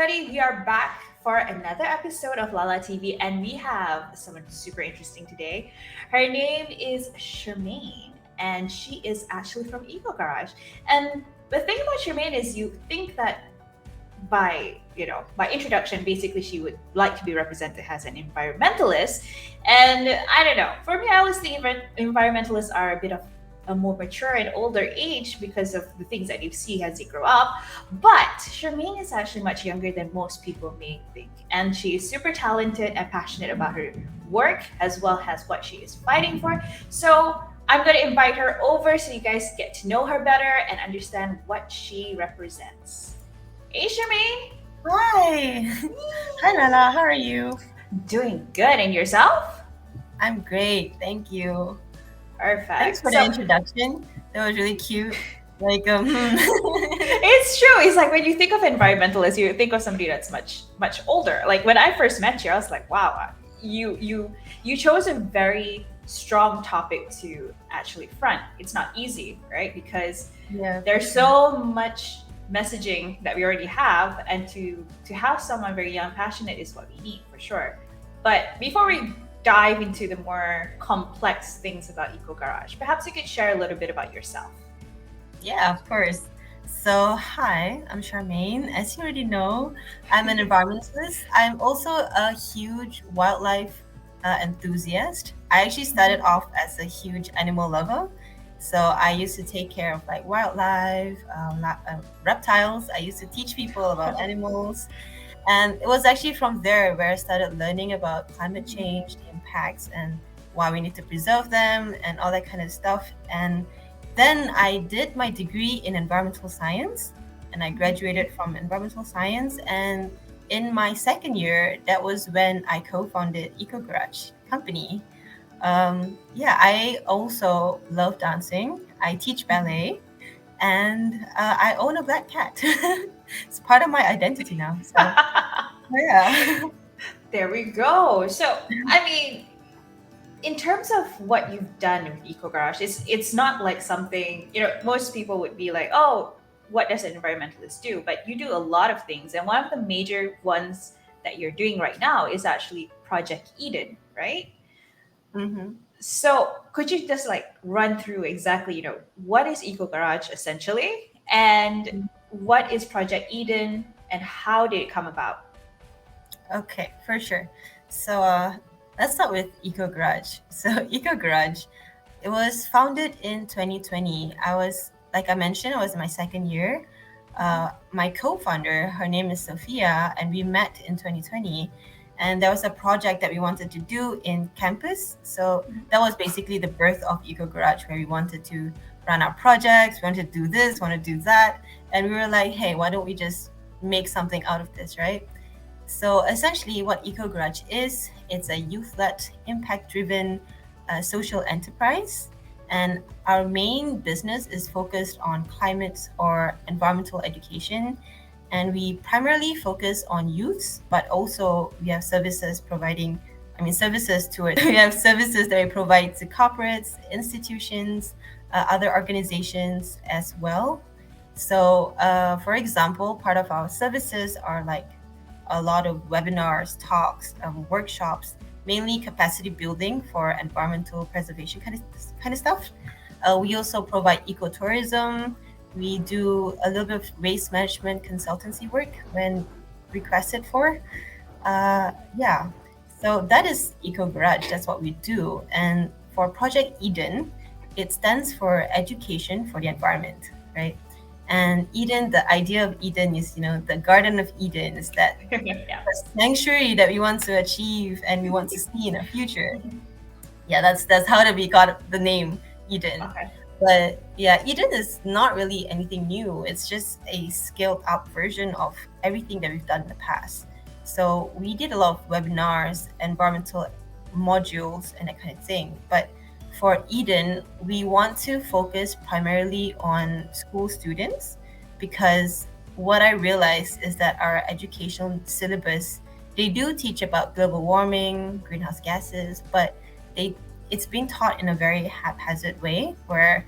everybody. We are back for another episode of LalaTV, and we have someone super interesting today. Her name is Sharmaine, and she is actually from Eco Garage. And the thing about Sharmaine is, you think that by introduction, basically she would like to be represented as an environmentalist. And I don't know, for me, I always think environmentalists are a bit of a more mature and older age because of the things that you see as you grow up. But Charmaine is actually much younger than most people may think, and she is super talented and passionate about her work as well as what she is fighting for. So I'm going to invite her over so you guys get to know her better and understand what she represents. Hey, Charmaine. Hi. Hi, Lala. How are you? Doing good. And yourself? I'm great. Thank you. Thanks Perfect. for the introduction. That was really cute. Like, It's true. It's like when you think of environmentalists, you think of somebody that's much older. Like when I first met you, I was like, wow, you chose a very strong topic to actually front. It's not easy, right? Because yeah. there's so much messaging that we already have, and to have someone very young, passionate is what we need for sure. But before we dive into the more complex things about Eco Garage, perhaps you could share a little bit about yourself. Yeah, of course. So, hi, I'm Sharmaine. As you already know, I'm an environmentalist. I'm also a huge wildlife enthusiast. I actually started off as a huge animal lover. So I used to take care of like wildlife, reptiles. I used to teach people about animals. And it was actually from there where I started learning about climate change, the impacts, and why we need to preserve them, and all that kind of stuff. And then I did my degree in environmental science, and I graduated from environmental science. And in my second year, that was when I co-founded Eco Garage company. Yeah, I also love dancing. I teach ballet, and I own a black cat. It's part of my identity now. So yeah. There we go. So, I mean, in terms of what you've done with Eco Garage, it's not like something, most people would be like, oh, what does an environmentalist do? But you do a lot of things, and one of the major ones that you're doing right now is actually Project Eden, right? hmm So could you just like run through exactly, what is Eco Garage essentially, and what is Project Eden, and how did it come about? Okay, for sure. So let's start with Eco Garage. So Eco Garage, it was founded in 2020. I was, like I mentioned, I was in my second year. My co-founder, her name is Sophia, and we met in 2020. And there was a project that we wanted to do in campus. So that was basically the birth of Eco Garage, where we wanted to run our projects, we wanted to do this, want to do that. And we were like, hey, why don't we just make something out of this, right? So essentially, what Eco Garage is, it's a youth-led, impact-driven social enterprise, and our main business is focused on climate or environmental education, and we primarily focus on youths, but also we have services providing. I mean, services to it. We have services that we provide to corporates, institutions, other organizations as well. So, for example, part of our services are like a lot of webinars, talks, workshops, mainly capacity building for environmental preservation kind of stuff. We also provide ecotourism. We do a little bit of waste management consultancy work when requested for. Yeah, so that is Eco Garage. That's what we do. And for Project Eden, it stands for Education for the Environment, right? And Eden, the idea of Eden is, the Garden of Eden is that Yeah. sanctuary that we want to achieve and we want to see in the future. Yeah, that's how we got the name Eden. Okay. But yeah, Eden is not really anything new. It's just a scaled up version of everything that we've done in the past. So we did a lot of webinars, environmental modules, and that kind of thing. But for Eden, we want to focus primarily on school students because what I realized is that our educational syllabus, they do teach about global warming, greenhouse gases, but they it's being taught in a very haphazard way where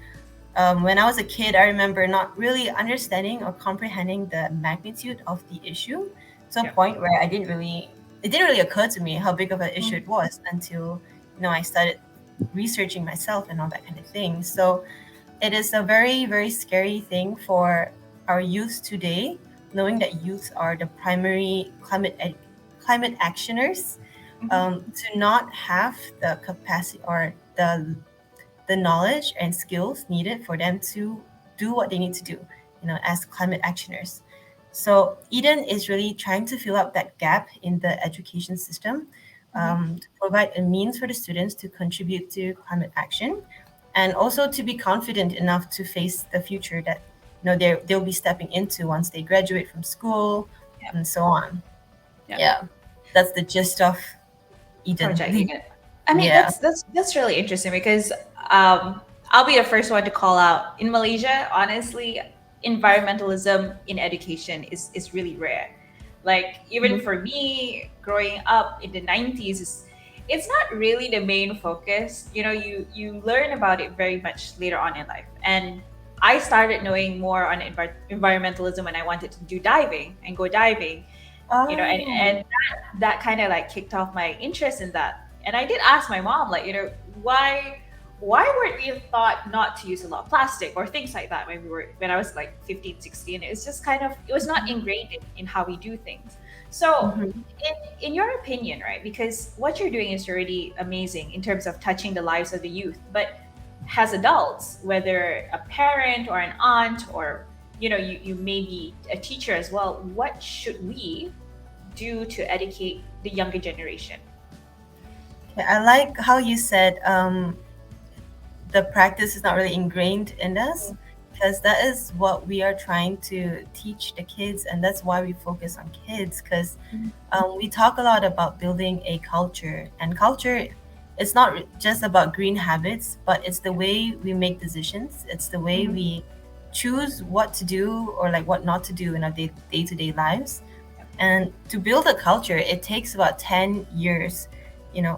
when I was a kid, I remember not really understanding or comprehending the magnitude of the issue. to a Yeah. point where it didn't really occur to me how big of an issue it was until, I started researching myself and all that kind of thing. So it is a very, very scary thing for our youth today, knowing that youth are the primary climate actioners, Mm-hmm. to not have the capacity or the knowledge and skills needed for them to do what they need to do, as climate actioners. So Eden is really trying to fill up that gap in the education system, Mm-hmm. to provide a means for the students to contribute to climate action, and also to be confident enough to face the future that they'll be stepping into once they graduate from school Yeah. and so on. Yeah. Yeah, that's the gist of Project Eden. Unit. I mean, Yeah. that's really interesting because um, I'll be the first one to call out in Malaysia. Honestly, environmentalism in education is really rare. Like even Mhm. for me, growing up in the '90s, it's not really the main focus. You learn about it very much later on in life, and I started knowing more on environmentalism when I wanted to do diving and go diving. And Oh. that kind of like kicked off my interest in that. And I did ask my mom, like, why weren't we taught not to use a lot of plastic or things like that when I was like 15, 16? It's just kind of, it was not ingrained in how we do things. So Mhm. in your opinion, right, because what you're doing is already amazing in terms of touching the lives of the youth, but as adults, whether a parent or an aunt, or you may be a teacher as well, what should we do to educate the younger generation? Yeah, I like how you said, the practice is not really ingrained in us, because that is what we are trying to teach the kids, and that's why we focus on kids, because Mhm. we talk a lot about building a culture, and culture is not just about green habits, but it's the way we make decisions, it's the way Mhm. we choose what to do or like what not to do in our day-to-day lives. And to build a culture, it takes about 10 years,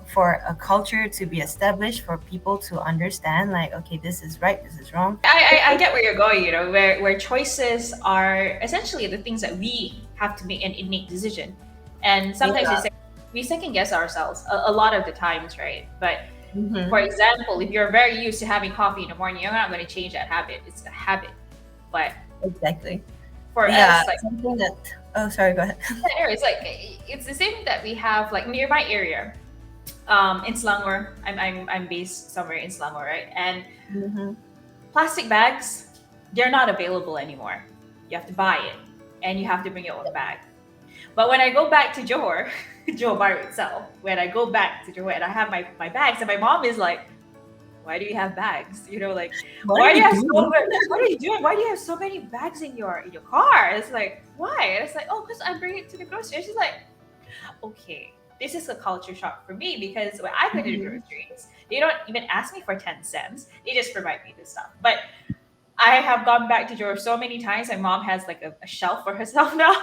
for a culture to be established, for people to understand, like, okay, this is right, this is wrong. I get where you're going, where choices are essentially the things that we have to make an innate decision. And sometimes Yeah. we second guess ourselves a lot of the times, right? But for Mm-hmm. example, if you're very used to having coffee in the morning, you're not going to change that habit. It's a habit. But Exactly. for Yeah, us, like, something that. Oh, sorry, go ahead. it's like it's the same that we have like near my area. In Selangor, I'm based somewhere in Selangor, right? And Mm-hmm. plastic bags, they're not available anymore. You have to buy it, and you have to bring your own bag. But when I go back to Johor, Johor itself, when I go back to Johor and I have my bags, and my mom is like, "Why do you have bags? Like, What are why do you you have so doing? many? What are you doing? Why do you have so many bags in your car?" It's like, why? And it's like, oh, because I bring it to the grocery. And she's like, okay, this is a culture shock for me because when I go to the Mm-hmm. groceries, they don't even ask me for 10 cents. They just provide me the stuff. But I have gone back to George so many times. My mom has like a shelf for herself now,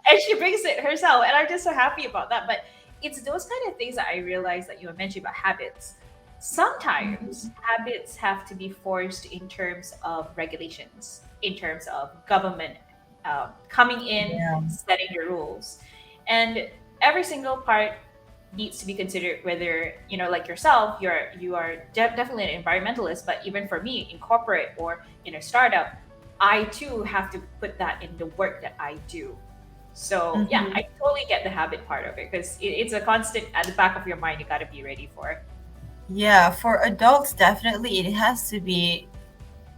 and she brings it herself. And I'm just so happy about that. But it's those kind of things that I realized that you were mentioning about habits. Sometimes habits have to be forced in terms of regulations, in terms of government coming in, Yeah. setting the rules. And every single part needs to be considered, whether like yourself, you are definitely an environmentalist, but even for me in corporate or in a startup, I too have to put that in the work that I do. So yeah, Mm-hmm. I totally get the habit part of it because it's a constant at the back of your mind. You got to be ready for. Yeah, for adults, definitely it has to be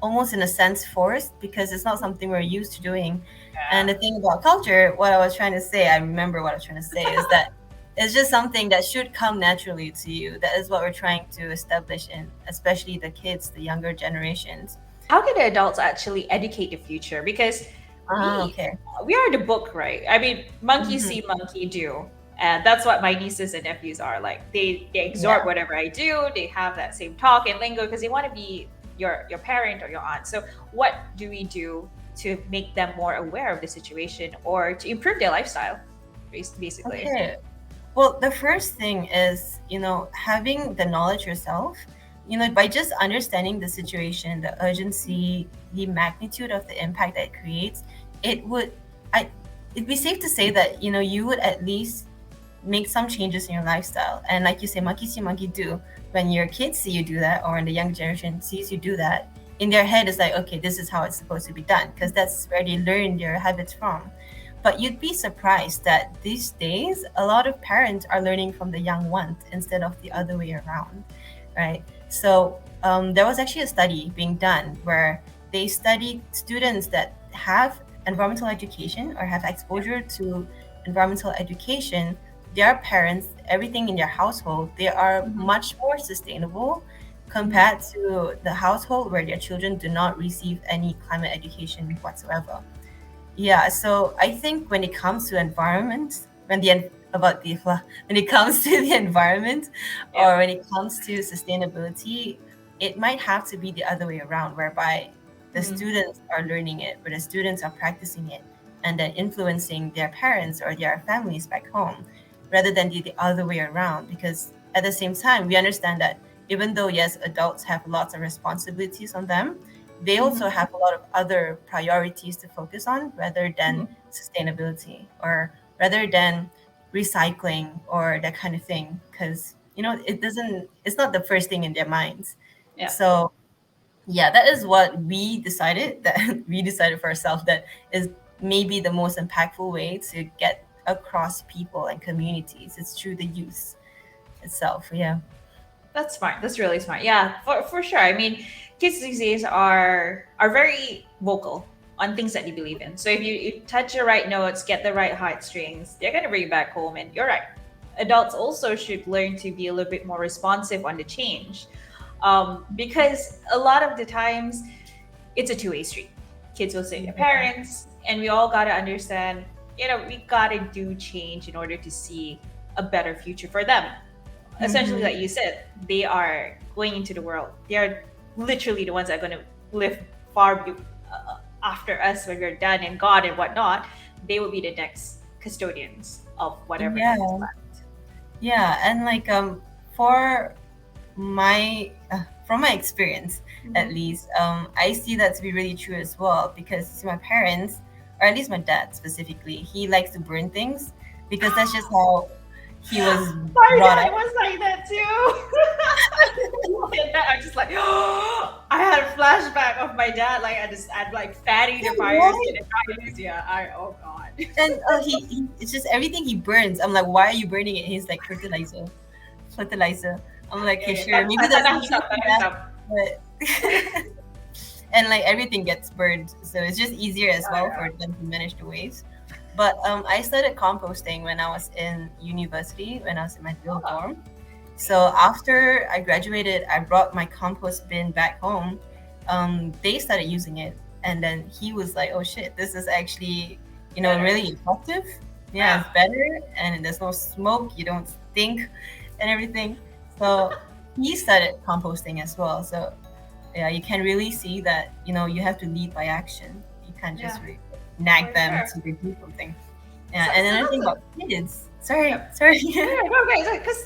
almost in a sense forced, because it's not something we're used to doing. And Yeah. the thing about culture, what I was trying to say, I remember what I was trying to say, is that it's just something that should come naturally to you. That is what we're trying to establish in, especially the kids, the younger generations. How can the adults actually educate the future? Because Ah, we okay. we are the book, right? I mean, monkey Mm-hmm. see, monkey do. And that's what my nieces and nephews are like. They absorb Yeah. whatever I do. They have that same talk and lingo because they want to be your parent or your aunt. So what do we do to make them more aware of the situation or to improve their lifestyle, basically? Okay. Well, the first thing is, having the knowledge yourself, by just understanding the situation, the urgency, the magnitude of the impact that it creates, it would, I, it'd be safe to say that you would at least make some changes in your lifestyle. And like you say, monkey see, monkey do. When your kids see you do that, or when the young generation sees you do that, in their head it's like, okay, this is how it's supposed to be done, because that's where they learn their habits from. But you'd be surprised that these days a lot of parents are learning from the young ones instead of the other way around, right? So there was actually a study being done where they studied students that have environmental education or have exposure to environmental education. Their parents, everything in their household, they are Mhm. much more sustainable Mhm. compared to the household where their children do not receive any climate education whatsoever. Yeah, so I think when it comes to environment, about the when it comes to the environment, or Yep. when it comes to sustainability, it might have to be the other way around, whereby the Mhm. students are learning it, where the students are practicing it, and then influencing their parents or their families back home, rather than the other way around. Because at the same time, we understand that even though yes, adults have lots of responsibilities on them, they also Mhm. have a lot of other priorities to focus on rather than Mhm. sustainability, or rather than recycling or that kind of thing, because it's not the first thing in their minds. Yeah. So yeah, that is what we decided, that we decided for ourselves, that is maybe the most impactful way to get across people and communities. It's through the use itself. Yeah. That's smart. That's really smart. Yeah, for sure. I mean, kids these days are very vocal on things that they believe in. So if you touch the right notes, get the right heartstrings, they're gonna bring you back home. And you're right. Adults also should learn to be a little bit more responsive on the change, because a lot of the times it's a two-way street. Kids will say to their Yeah. parents, and we all gotta understand. We gotta do change in order to see a better future for them. Essentially, Mm-hmm. like you said, they are going into the world. They are literally the ones that are going to live after us when we're done and gone and whatnot. They will be the next custodians of whatever that is Yeah. left. Yeah, and like for my from my experience, at Mm-hmm. least, I see that to be really true as well, because my parents, or at least my dad specifically, he likes to burn things because that's just how he was My brought dad up. was like that too. You said that, I'm just like, I had a flashback of my dad, like at like fanning the fires in Right? the 90s. Yeah, oh god. And it's just everything he burns. I'm like, why are you burning it? He's like, fertilizer, fertilizer. I'm like, Yeah, okay, yeah. sure, maybe there's some Tanah truth hisap, in tanah that, hisap. but and like everything gets burned, so it's just easier as Oh well yeah. for them to manage the waste. But I started composting when I was in university, when I was in my real Oh, dorm. So nice. after I graduated, I brought my compost bin back home. They started using it, and then he was like, oh shit, this is actually Better. really effective. Yeah, Yeah. it's better, and there's no smoke, you don't stink and everything. So he started composting as well. So yeah, you can really see that you have to lead by action. You can't Yeah, just nag for them sure. to do something. Yeah, So and that's another thing a about kids. Sorry, yep. sorry. No, no, no, okay, because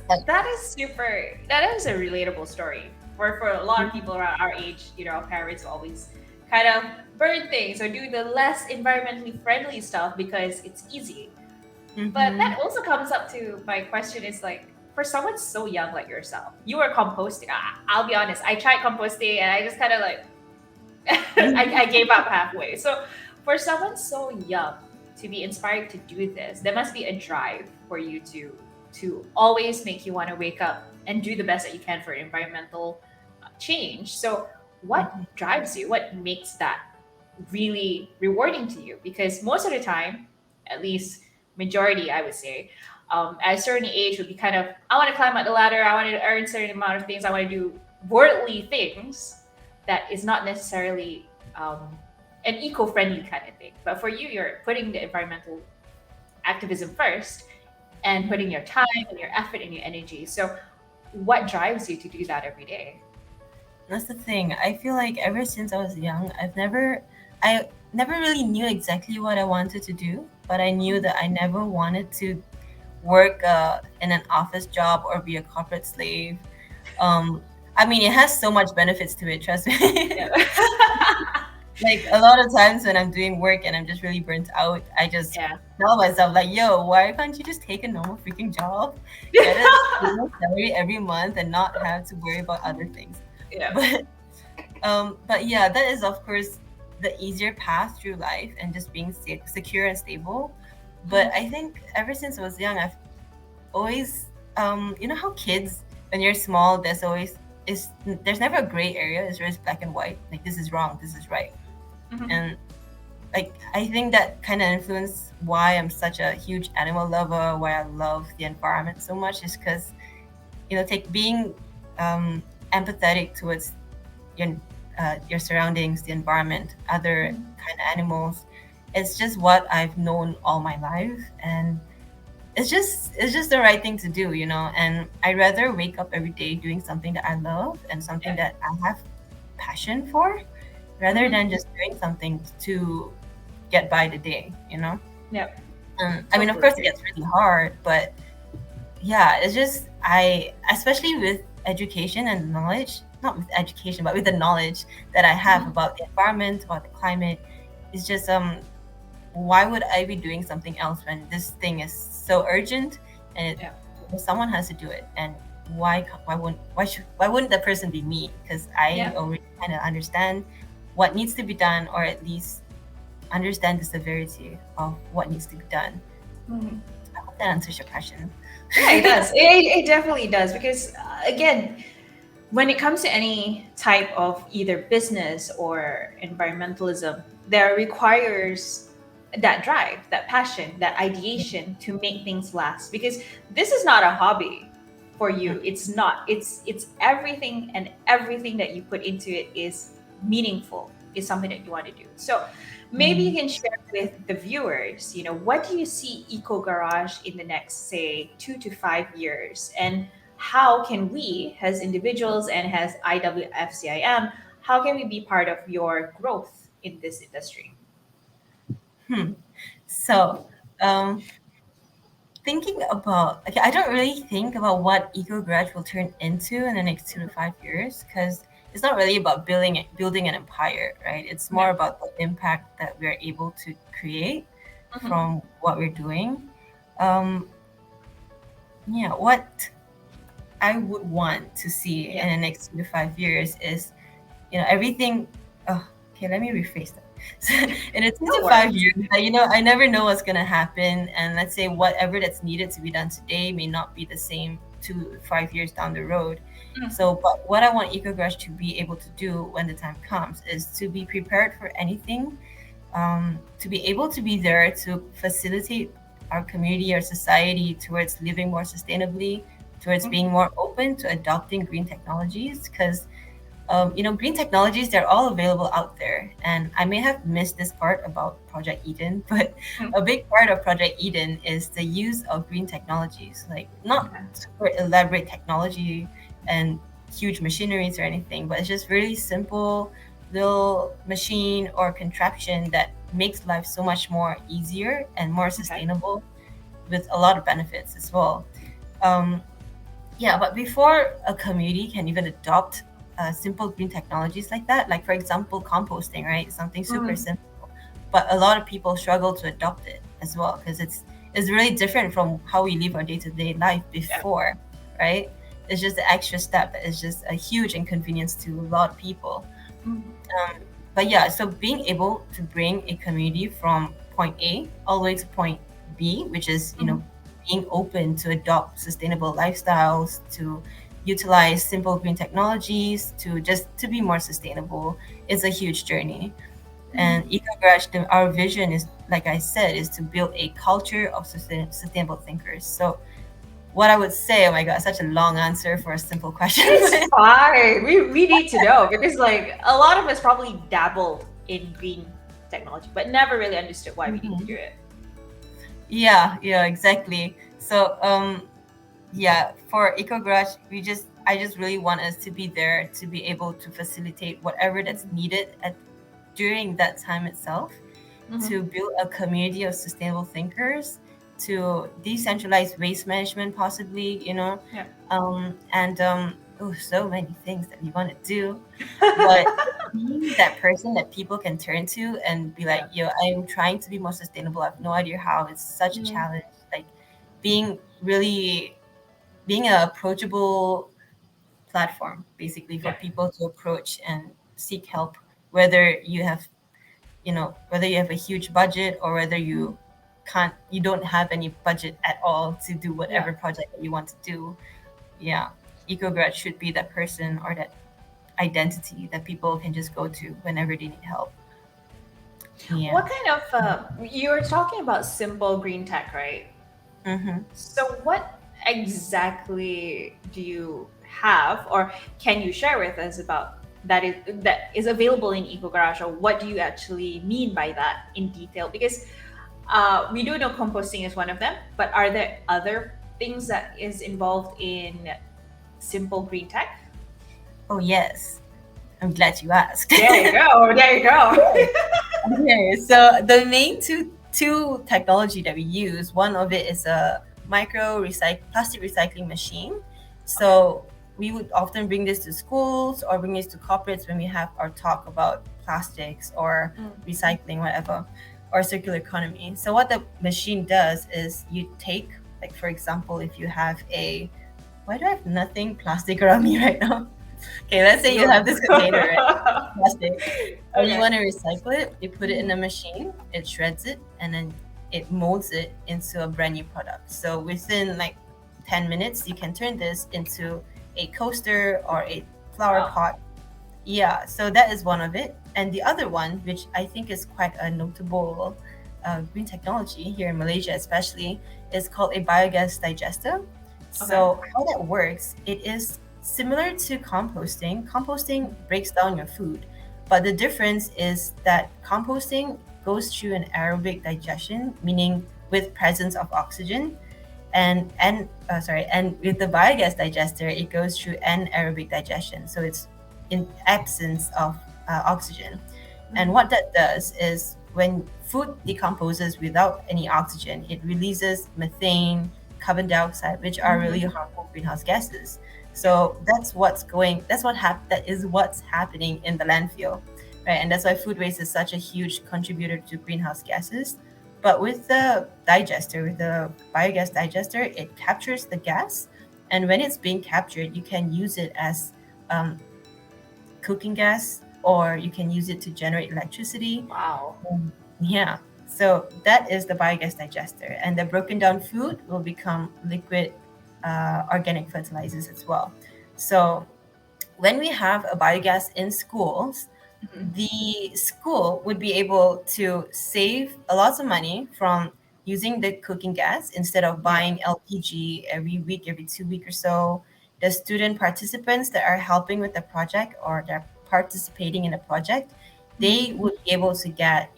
Like, that is super. That is a relatable story for a lot of people around our age. Our parents always kind of burn things or do the less environmentally friendly stuff because it's easy. But mm-hmm. that also comes up to my question: is like, for someone so young like yourself, you were composting. I'll be honest, I tried composting and I just kind of like I gave up halfway. So for someone so young to be inspired to do this, there must be a drive for you to always make you want to wake up and do the best that you can for environmental change. So what Mm-hmm. drives you? What makes that really rewarding to you? Because most of the time, at least majority, I would say, at a certain age would be kind of, I want to climb up the ladder, I want to earn a certain amount of things, I want to do worldly things that is not necessarily um, an eco-friendly kind of thing. But for you, you're putting the environmental activism first and putting your time and your effort and your energy. So what drives you to do that every day? That's the thing. I feel like ever since I was young, I never really knew exactly what I wanted to do, but I knew that I never wanted to work in an office job or be a corporate slave. Um, I mean, it has so much benefits to it. Trust me. Yeah. Like a lot of times when I'm doing work and I'm just really burnt out, I just Yeah. tell myself like, "Yo, why can't you just take a normal freaking job, get a stable salary every month, and not have to worry about other things?" Yeah. But yeah, that is of course the easier path through life and just being secure and stable. But I think ever since I was young, I've always, you know how kids, when you're small, there's never a gray area. It's always black and white. Like this is wrong, this is right, Mhm. and like I think that kind of influenced why I'm such a huge animal lover, why I love the environment so much, is because take being empathetic towards your your surroundings, the environment, other Mhm. kind of animals. It's just what I've known all my life, and it's just the right thing to do, And I rather wake up every day doing something that I love and something Yeah. that I have passion for, rather Mhm. than just doing something to get by the day. Yeah. I mean, of Totally course, it agree. gets really hard, but yeah, it's just especially with education and knowledge, not with education, but with the knowledge that I have Mhm. about the environment, about the climate, it's just why would I be doing something else when this thing is so urgent and Yeah. someone has to do it? And why wouldn't that person be me? Because I Yeah. already kind of understand what needs to be done, or at least understand the severity of what needs to be done. Mhm. I hope that answers your question. Yeah, it does. It definitely does because again, when it comes to any type of either business or environmentalism, there requires that drive, that passion, that ideation to make things last. Because this is not a hobby for you. It's not. It's everything, and everything that you put into it is meaningful. Is something that you want to do. So maybe you Mm. can share with the viewers. What do you see Eco Garage in the next, say, 2 to 5 years, and how can we as individuals and as IWFCIM, how can we be part of your growth in this industry? Hmm. So, um, thinking about, okay, I don't really think about what Eco Garage will turn into in the next 2 to 5 years, because it's not really about building an empire, right? It's more Yeah. about the impact that we're able to create Mhm. from what we're doing. Um, yeah, what I would want to see Yeah. in the next 2 to 5 years is, everything. Oh, okay, let me rephrase that. So in a two No to five worries. years, I never know what's gonna happen, and let's say whatever that's needed to be done today may not be the same 2 to 5 years down the road. Mm. So, but what I want EcoGrush to be able to do when the time comes is to be prepared for anything, to be able to be there to facilitate our community, our society towards living more sustainably, towards being Mhm. more open to adopting green technologies, because green technologies, they're all available out there. And I may have missed this part about Project Eden, but Mm. a big part of Project Eden is the use of green technologies, like not Okay. super elaborate technology and huge machineries or anything, but it's just really simple little machine or contraption that makes life so much more easier and more Okay. sustainable, with a lot of benefits as well. Um, yeah, but before a community can even adopt simple green technologies like that, like for example, composting, right? Something super Mhm. simple, but a lot of people struggle to adopt it as well, because it's really different from how we live our day-to-day life Yeah. before, right? It's just the extra step that is just a huge inconvenience to a lot of people. Mhm. But yeah, so being able to bring a community from point A all the way to point B, which is, Mhm. being open to adopt sustainable lifestyles, to utilize simple green technologies, to just to be more sustainable, is a huge journey. And Mhm. EcoGarage, our vision is, like I said, is to build a culture of sustainable thinkers. So what I would say, oh my God, such a long answer for a simple question. It's fine. We need to know because like a lot of us probably dabbled in green technology, but never really understood why we need to do Mhm. it. Yeah, exactly. So yeah, for Eco Garage, I just really want us to be there to be able to facilitate whatever that's needed during that time itself, to Mhm. build a community of sustainable thinkers, to decentralize waste management, possibly, Yeah. and oh, so many things that we want to do, but being that person that people can turn to and be like, Yeah. yo, I'm trying to be more sustainable. I have no idea how. It's such a Mm, challenge. Like being really being an approachable platform basically for yeah. people to approach and seek help, whether you have whether you have a huge budget or whether Mm, you don't have any budget at all to do yeah. whatever project that you want to do. Yeah, EcoGrad should be that person or that identity that people can just go to whenever they need help. Yeah. What kind of you were talking about simple green tech, right? Mm-hmm. So what exactly do you have, or can you share with us about that is available in Eco Garage, or what do you actually mean by that in detail? Because we do know composting is one of them, but are there other things that is involved in simple green tech? Oh yes, I'm glad you asked. There you go. There you go. Okay, so the main two technology that we use, one of it is a plastic recycling machine. Okay. So we would often bring this to schools or bring this to corporates when we have our talk about plastics or Mm. recycling, whatever, or circular economy. So what the machine does is you take, like for example, if you have a, why do I have nothing plastic around me right now? Okay, let's say you have this container, right? Plastic, and you Okay. want to recycle it, you put it in Mhm. a machine, it shreds it, and then it molds it into a brand new product. So within like 10 minutes, you can turn this into a coaster or a flower Wow. pot. Yeah, so that is one of it. And the other one, which I think is quite a notable green technology here in Malaysia, especially, is called a biogas digester. Okay. So, how that works, it is similar to composting. Composting breaks down your food, but the difference is that composting goes through an aerobic digestion, meaning with presence of oxygen, and with the biogas digester it goes through anaerobic digestion, so it's in absence of oxygen. And Mhm. what that does is when food decomposes without any oxygen, it releases methane, carbon dioxide, which are really Mhm. harmful greenhouse gases. Yeah. So that is what's happening in the landfill, right? And that's why food waste is such a huge contributor to greenhouse gases. But with the biogas digester, it captures the gas, and when it's being captured, you can use it as um, cooking gas, or you can use it to generate electricity. Wow. Yeah. So that is the biogas digester, and the broken down food will become liquid organic fertilizers as well. So when we have a biogas in schools, Mhm. the school would be able to save a lot of money from using the cooking gas instead of Yeah. buying LPG every week, every 2 week or so. The student participants that are helping with the project or they're participating in the project, they Mhm. would be able to get,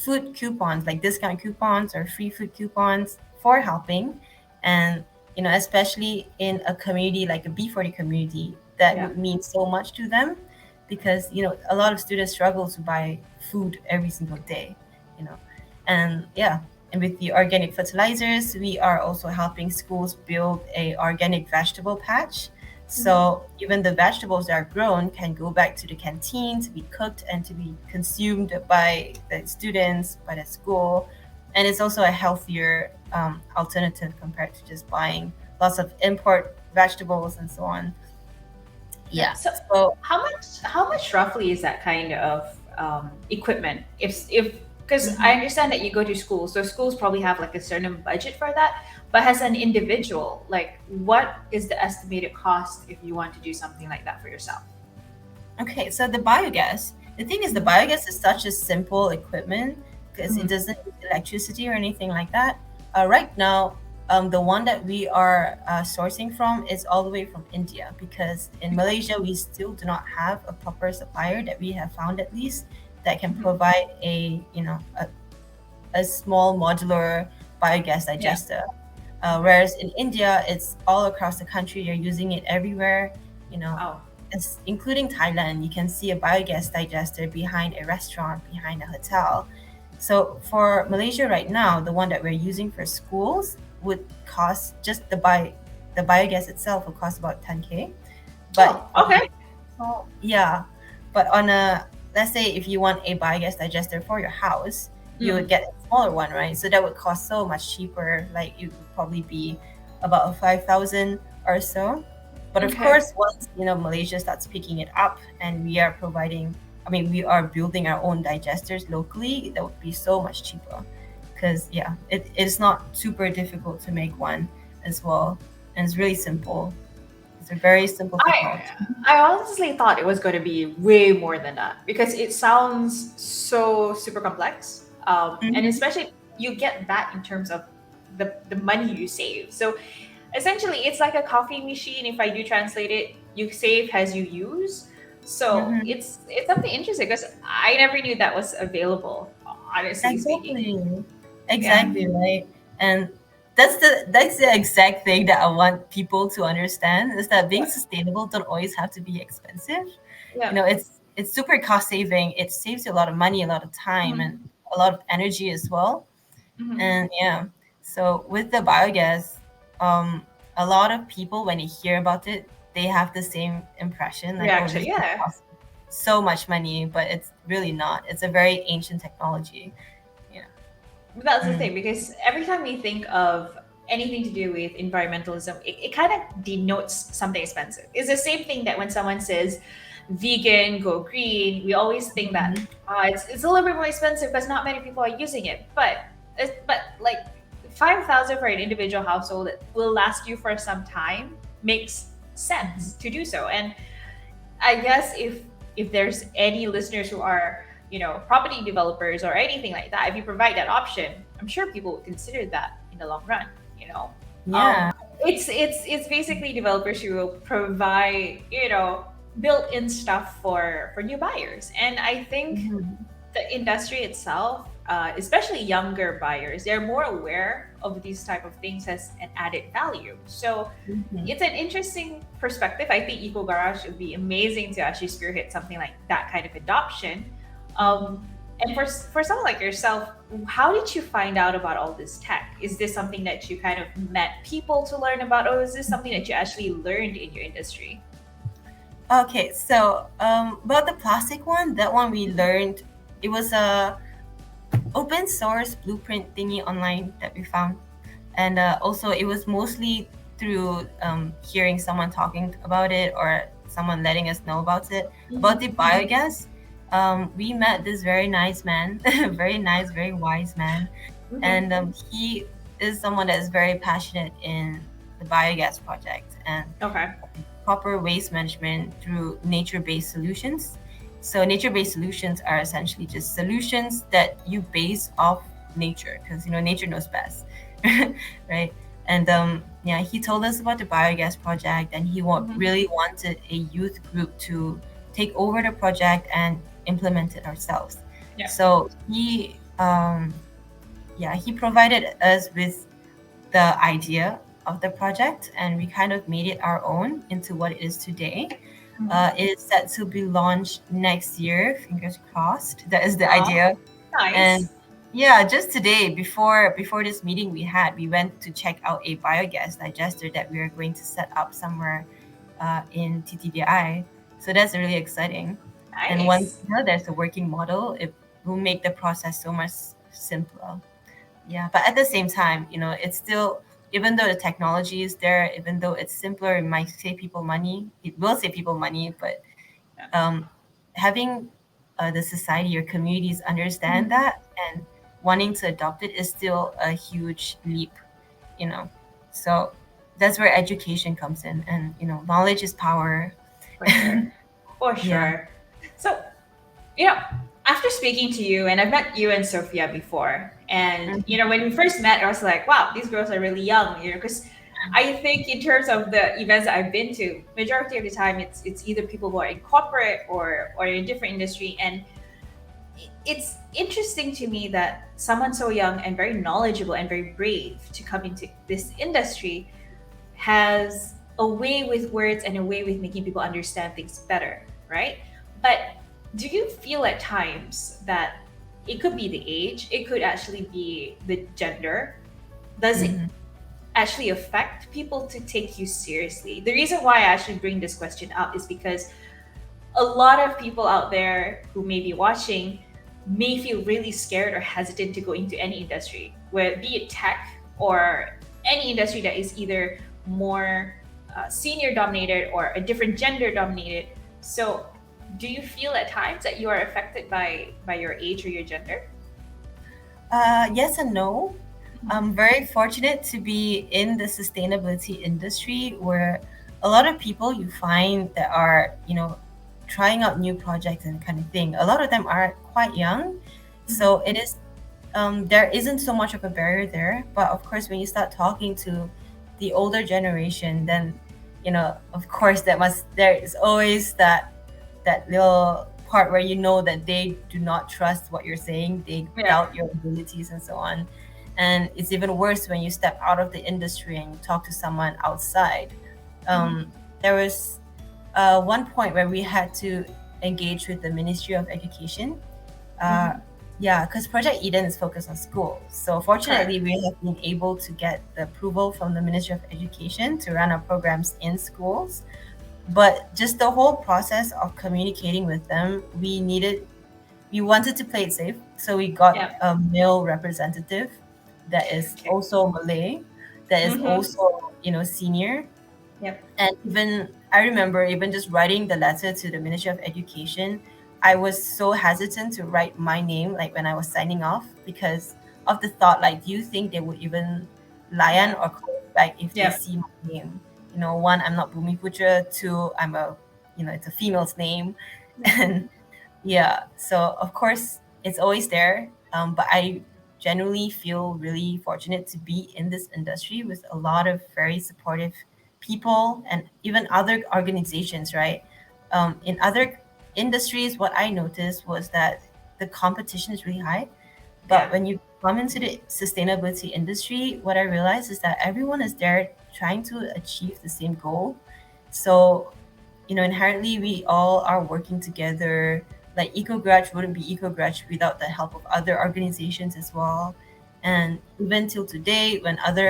food coupons, like discount coupons or free food coupons for helping. And, especially in a community like a B40 community, that Yeah. would mean so much to them because a lot of students struggle to buy food every single day you know and yeah, and with the organic fertilizers, we are also helping schools build a organic vegetable patch, Mhm. so even the vegetables that are grown can go back to the canteen to be cooked and to be consumed by the students, by the school. And it's also a healthier alternative compared to just buying lots of import vegetables and so on. Yeah. Yeah, So so how much roughly is that kind of equipment? If because I mhm. understand that you go to schools, so schools probably have like a certain budget for that. But as an individual, like what is the estimated cost if you want to do something like that for yourself? Okay, so the thing is, the Mhm. biogas is such a simple equipment because it Mhm. doesn't use electricity or anything like that. Right now, the one that we are sourcing from is all the way from India, because in Okay. Malaysia, we still do not have a proper supplier that we have found at least that can Mhm. provide a small modular biogas Yeah. digester. Okay. Whereas in India, it's all across the country. You're using it everywhere. You know, Wow. including Thailand, you can see a biogas digester behind a restaurant, behind a hotel. So for Malaysia right now, the one that we're using for schools would cost just the biogas itself will cost about 10K. But Oh, okay. yeah, but on a, let's say if you want a biogas digester for your house, you would Mm, get a smaller one, right? So that would cost so much cheaper. Like it would probably be about 5,000 or so. But of okay. course, once Malaysia starts picking it up and we are providing, I mean, we are building our own digesters locally, that would be so much cheaper. Because yeah, it's not super difficult to make one as well, and it's really simple. It's a very simple I technology. I honestly thought it was going to be way more than that because it sounds so super complex. And Mhm. especially you get that in terms of the money you save. So essentially, it's like a coffee machine. If I do translate it, you save as you use. So Mhm. it's something interesting because I never knew that was available. Honestly speaking, Exactly. yeah, Exactly, right? And that's the exact thing that I want people to understand is that being yeah, sustainable don't always have to be expensive. yeah. It's super cost saving. It saves you a lot of money, a lot of time, and Mhm, a lot of energy as well. mhm. And yeah, so with the biogas, um, a lot of people when they hear about it, they have the same impression, like, oh, Reaction, this will yeah. cost so much money, but it's really not. It's a very ancient technology. Yeah. That's the Mm. thing because every time we think of anything to do with environmentalism, it kind of denotes something expensive. It's the same thing that when someone says vegan, go green, we always think that Mhm. it's a little bit more expensive because not many people are using it. But like 5,000 for an individual household that will last you for some time makes Mhm. sense to do so. And I guess if there's any listeners who are property developers or anything like that, if you provide that option, I'm sure people would consider that in the long run. You know, Yeah. um, it's basically developers who will provide built-in stuff for new buyers, and I think Mhm. the industry itself, especially younger buyers, they're more aware of these type of things as an added value. So Mhm. it's an interesting perspective. I think Eco Garage would be amazing to actually spearhead something like that kind of adoption. Um, and for someone like yourself, how did you find out about all this tech? Is this something that you kind of met people to learn about, or is this something that you actually learned in your industry? Okay, so about the plastic one, that one we learned it was a open source blueprint thingy online that we found, and also it was mostly through hearing someone talking about it or someone letting us know about it. About the Mm-hmm. biogas, we met this very nice man, very nice, very wise man, and Mm-hmm. he is someone that is very passionate in the biogas project and Okay. proper waste management through nature-based solutions. So nature-based solutions are essentially just solutions that you base off nature because nature knows best, right? And yeah, he told us about the biogas project, and he Mm-hmm. really wanted a youth group to take over the project and implement it ourselves. Yeah. So yeah, he provided us with the idea of the project, and we kind of made it our own into what it is today. Mm-hmm. It is set to be launched next year. Fingers crossed. That is the Wow. idea. And Nice. yeah, just today, before this meeting we had, we went to check out a biogas digester that we are going to set up somewhere in TTDI. So that's really exciting. And once Nice. there's a working model, it will make the process so much simpler. Yeah, but at the same time, it's still, even though the technology is there, even though it's simpler, it might save people money. It will save people money, but Yeah. having the society or communities understand Mhm. that and wanting to adopt it is still a huge leap, you know. So that's where education comes in, and knowledge is power. For sure. For Yeah. sure. So, you know, after speaking to you, and I've met you and Sophia before, and Mhm. when we first met, I was like, wow, these girls are really young, because I think in terms of the events that I've been to, majority of the time it's either people who are in corporate or in a different industry, and it's interesting to me that someone so young and very knowledgeable and very brave to come into this industry has a way with words and a way with making people understand things better, right? But do you feel at times that it could be the age, it could actually be the gender? Does it Mhm. actually affect people to take you seriously? The reason why I actually bring this question up is because a lot of people out there who may be watching may feel really scared or hesitant to go into any industry, where be it tech or any industry that is either more senior dominated or a different gender dominated. So, do you feel at times that you are affected by your age or your gender? Yes and no. I'm very fortunate to be in the sustainability industry where a lot of people you find that are, trying out new projects and kind of thing. A lot of them are quite young. So it is, there isn't so much of a barrier there. But of course, when you start talking to the older generation, then, of course, there is always that little part where you know that they do not trust what you're saying, they Yeah. doubt your abilities and so on. And it's even worse when you step out of the industry and you talk to someone outside. There was one point where we had to engage with the Ministry of Education. uh, Mm-hmm. yeah, because Project Eden is focused on schools. So Correct. fortunately, we have been able to get the approval from the Ministry of Education to run our programs in schools. But just the whole process of communicating with them, we wanted to play it safe, so we got Yeah. a male representative that is Okay. also Malay, that is Mm-hmm. also senior. Yep. And even I remember even just writing the letter to the Ministry of Education, I was so hesitant to write my name like when I was signing off because of the thought like, do you think they would even lion Yeah. or call it back if they Yep. see my name? One, I'm not Bumi Putra. Two, it's a female's name, Mm-hmm. and yeah, so of course it's always there. But I genuinely feel really fortunate to be in this industry with a lot of very supportive people and even other organizations, right? In other industries, what I noticed was that the competition is really high. But Yeah. when you come into the sustainability industry, what I realized is that everyone is there trying to achieve the same goal. So inherently we all are working together. Like EcoGrudge wouldn't be EcoGrudge without the help of other organizations as well. And even till today, when other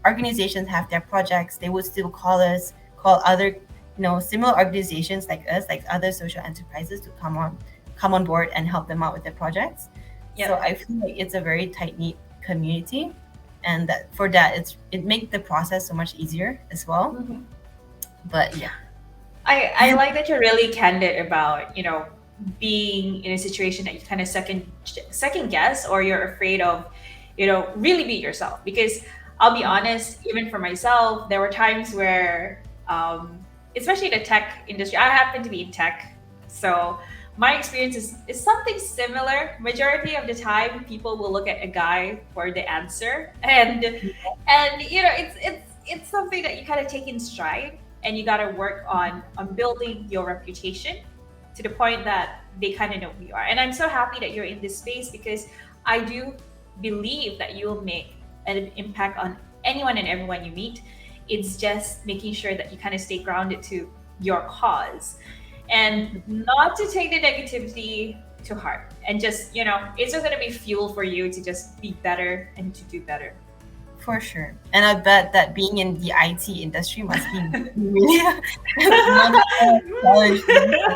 organizations have their projects, they would still call other, similar organizations like us, like other social enterprises to come on board and help them out with their projects. So Yep. I feel like it's a very tight knit community, and that for that it makes the process so much easier as well. Mm-hmm. But yeah. I like that you're really candid about being in a situation that you kind of second guess, or you're afraid of really be yourself. Because I'll be honest, even for myself, there were times where especially in the tech industry, I happen to be in tech, so my experience is something similar. Majority of the time people will look at a guy for the answer, and it's something that you kind of take in stride, and you got to work on building your reputation to the point that they kind of know who you are. And I'm so happy that you're in this space, because I do believe that you will make an impact on anyone and everyone you meet. It's just making sure that you kind of stay grounded to your cause, and not to take the negativity to heart, and just it's just going to be fuel for you to just be better and to do better. For sure. And I bet that being in the IT industry must be really one challenge for you.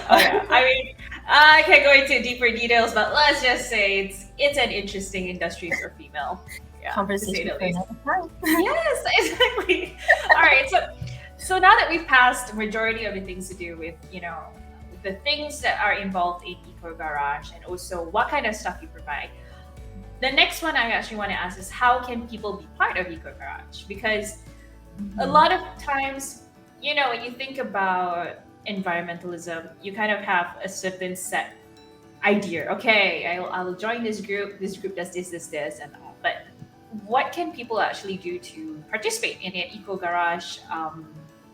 Oh yeah, I mean, I can't go into deeper details, but let's just say it's an interesting industry for female. Yeah, to say Conversation the for least. another time. Yes, exactly. All right, so now that we've passed majority of the things to do with the things that are involved in Eco Garage, and also what kind of stuff you provide, the next one I actually want to ask is, how can people be part of Eco Garage? Because a Mhm. lot of times, when you think about environmentalism, you kind of have a certain set idea. Okay, I'll join this group. This group does this, and all. But what can people actually do to participate in an Eco Garage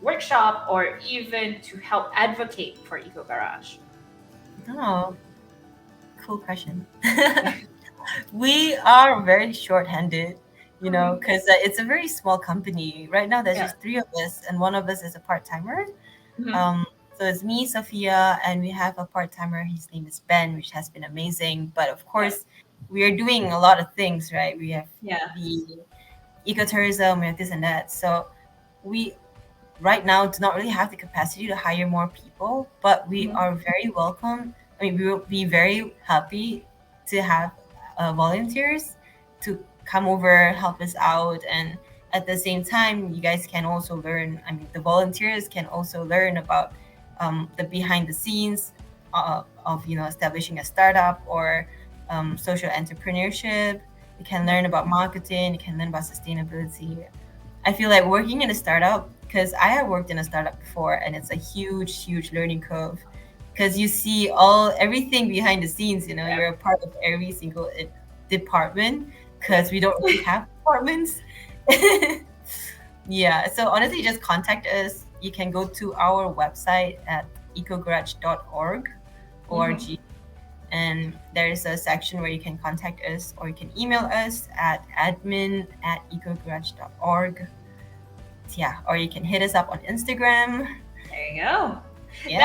workshop, or even to help advocate for Eco Garage? Oh, cool question. We are very short-handed, Mhm. because it's a very small company. Right now, there's Yeah. just three of us, and one of us is a part-timer. Mhm. So it's me, Sophia, and we have a part-timer. His name is Ben, which has been amazing. But of Yeah. course, we are doing a lot of things, right? We have Yeah. the ecotourism, we have this and that. So we right now do not really have the capacity to hire more people, but we Mhm. are very welcome. I mean, we will be very happy to have volunteers to come over, help us out, and at the same time, you guys can also learn. I mean, the volunteers can also learn about the behind the scenes of establishing a startup or social entrepreneurship. You can learn about marketing. You can learn about sustainability. I feel like working in a startup, because I have worked in a startup before, and it's a huge, huge learning curve. Because you see everything behind the scenes. Yeah. You're a part of every single department. Because we don't really have departments. Yeah. So honestly, just contact us. You can go to our website at ecogarage.org, Mhm. org, and there's a section where you can contact us, or you can email us at admin@ecogarage.org. Yeah, or you can hit us up on Instagram. There you go. I mean,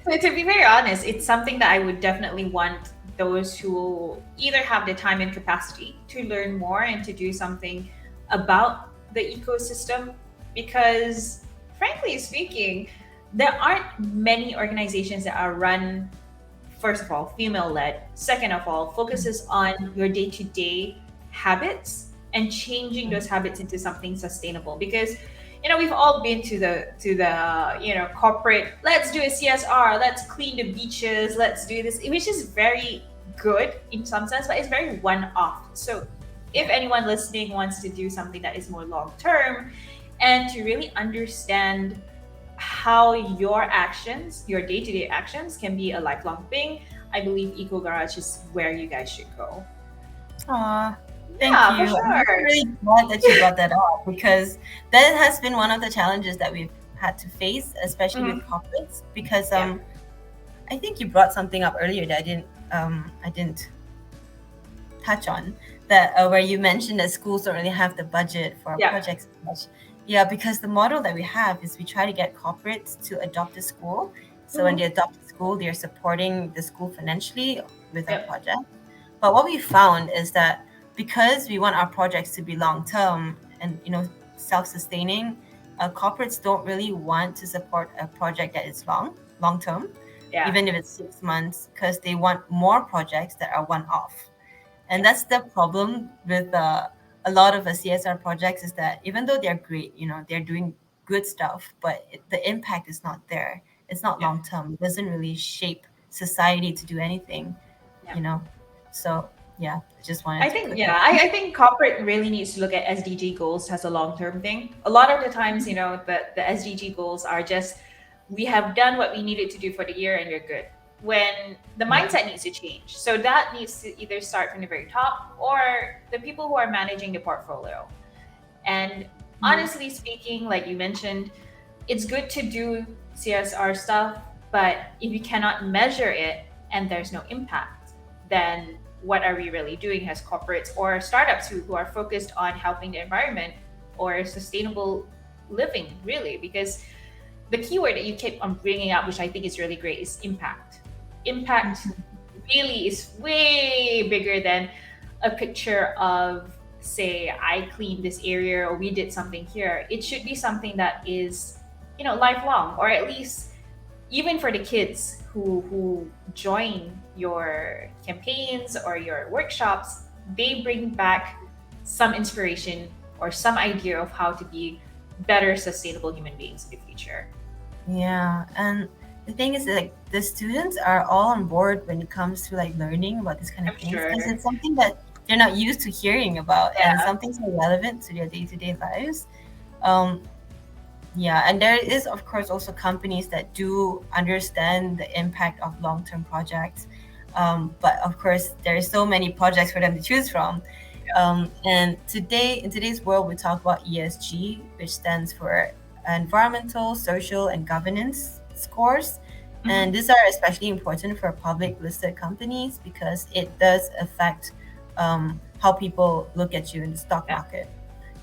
Yeah. to be very honest, it's something that I would definitely want those who either have the time and capacity to learn more and to do something about the ecosystem. Because, frankly speaking, there aren't many organizations that are run, first of all, female led, second of all, focuses on your day to day habits and changing those habits into something sustainable. Because we've all been to the corporate, let's do a CSR, let's clean the beaches, let's do this, which is very good in some sense, but it's very one off. So if Yeah. anyone listening wants to do something that is more long term and to really understand how your actions, your day-to-day actions, can be a lifelong thing, I believe Eco Garage is where you guys should go. Aw, thank Yeah, for you. I'm sure. really glad that you brought that up, because that has been one of the challenges that we've had to face, especially with Mhm. corporates. Because Yeah. I think you brought something up earlier that I didn't touch on, that where you mentioned that schools don't really have the budget for our Yeah. projects as much. Yeah, because the model that we have is we try to get corporates to adopt the school. So when Mhm. they adopt the school, they're supporting the school financially with our Yep. project. But what we found is that because we want our projects to be long term and self-sustaining, corporates don't really want to support a project that is long term, Yeah. even if it's 6 months, because they want more projects that are one off. And Yeah. that's the problem with a lot of the CSR projects, is that even though they're great, they're doing good stuff, but the impact is not there. It's not Yeah. long term. It doesn't really shape society to do anything, Yeah. you know. So yeah, I just wanted I to think, put yeah, that. I think corporate really needs to look at SDG goals as a long term thing. A lot of the times, the SDG goals are just, we have done what we needed to do for the year and you're good. When the Yeah. mindset needs to change. So that needs to either start from the very top or the people who are managing the portfolio. And Mhm. honestly speaking, like you mentioned, it's good to do CSR stuff, but if you cannot measure it and there's no impact, then what are we really doing as corporates or startups who are focused on helping the environment or sustainable living, really? Because the keyword that you keep on bringing up, which I think is really great, is impact. Impact Mhm. really is way bigger than a picture of, say, I cleaned this area or we did something here. It should be something that is lifelong, or at least even for the kids who join your campaigns or your workshops, they bring back some inspiration or some idea of how to be better sustainable human beings in the future. Yeah, and the thing is, like, the students are all on board when it comes to like learning about these kind of I'm things, because sure. it's something that they're not used to hearing about, and it's Yeah. something so relevant to their day-to-day lives. Um, Yeah, and there is, of course, also companies that do understand the impact of long-term projects. But of course, there are so many projects for them to choose from. And today, in today's world, we talk about ESG, which stands for environmental, social, and governance scores. And Mhm. these are especially important for public listed companies because it does affect how people look at you in the stock Yeah. market.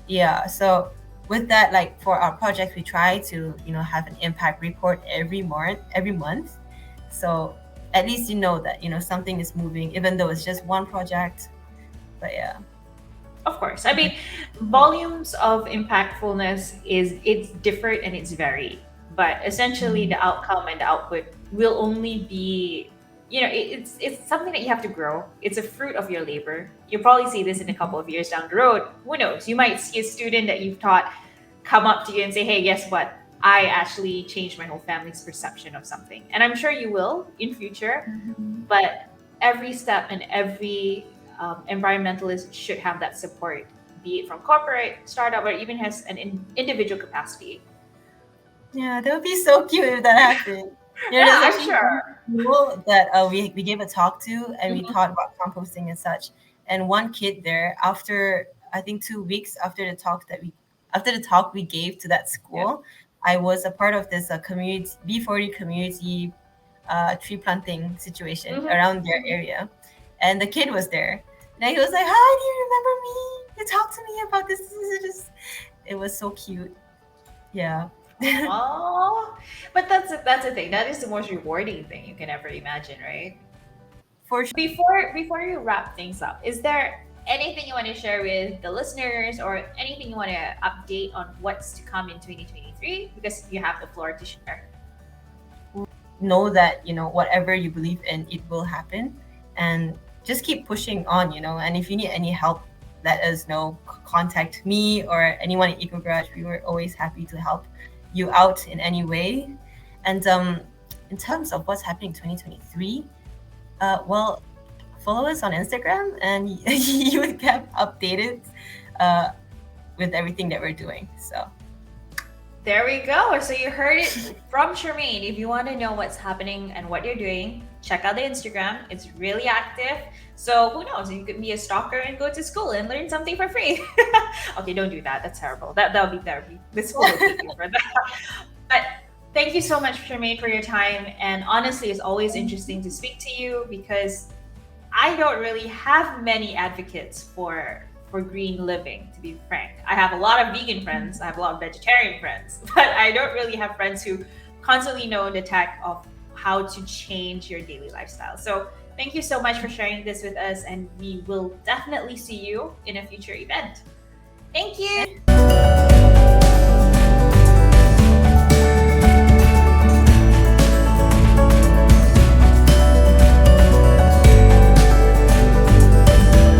Yeah, so with that, like for our project, we try to, have an impact report every month. So at least you know that, something is moving, even though it's just one project. But yeah. Of course. I mean, volumes of impactfulness is it's different and it's varied. But essentially Mhm. the outcome and the output will only be, it's something that you have to grow. It's a fruit of your labor. You'll probably see this in a couple of years down the road. Who knows? You might see a student that you've taught come up to you and say, "Hey, guess what? I actually changed my whole family's perception of something." And I'm sure you will in future, Mhm. but every step and every environmentalist should have that support, be it from corporate, startup, or even has an individual capacity. Yeah, that would be so cute if that happened. You know, Yeah, there's I'm actually one sure. school that we gave a talk to, and we Mhm. taught about composting and such. And one kid there, after I think 2 weeks after the talk we gave to that Yeah. school, I was a part of this community B40 community tree planting situation Hmm. around their area, and the kid was there. And he was like, "Hi, do you remember me? You talked to me about this. It was so cute. Yeah. Oh, but that's the thing. That is the most rewarding thing you can ever imagine, right? For sure. Before you wrap things up, is there anything you want to share with the listeners or anything you want to update on what's to come in 2023? Because you have the floor to share. Know that whatever you believe in, it will happen, and just keep pushing on. And if you need any help, let us know. Contact me or anyone at Eco Garage. We were always happy to help you out in any way. And in terms of what's happening in 2023, well, follow us on Instagram, and you would get updated uh, with everything that we're doing. So There we go. So you heard it from Sharmaine. If you want to know what's happening and what you're doing, check out the Instagram. It's really active. So who knows? You could be a stalker and go to school and learn something for free. Okay, don't do that. That's terrible. That'll be therapy. The school will take you for that. But thank you so much, Sharmaine, for your time. And honestly, it's always interesting to speak to you because I don't really have many advocates for green living, to be frank. I have a lot of vegan friends, I have a lot of vegetarian friends, but I don't really have friends who constantly know the tech of how to change your daily lifestyle. So thank you so much for sharing this with us, and we will definitely see you in a future event. Thank you.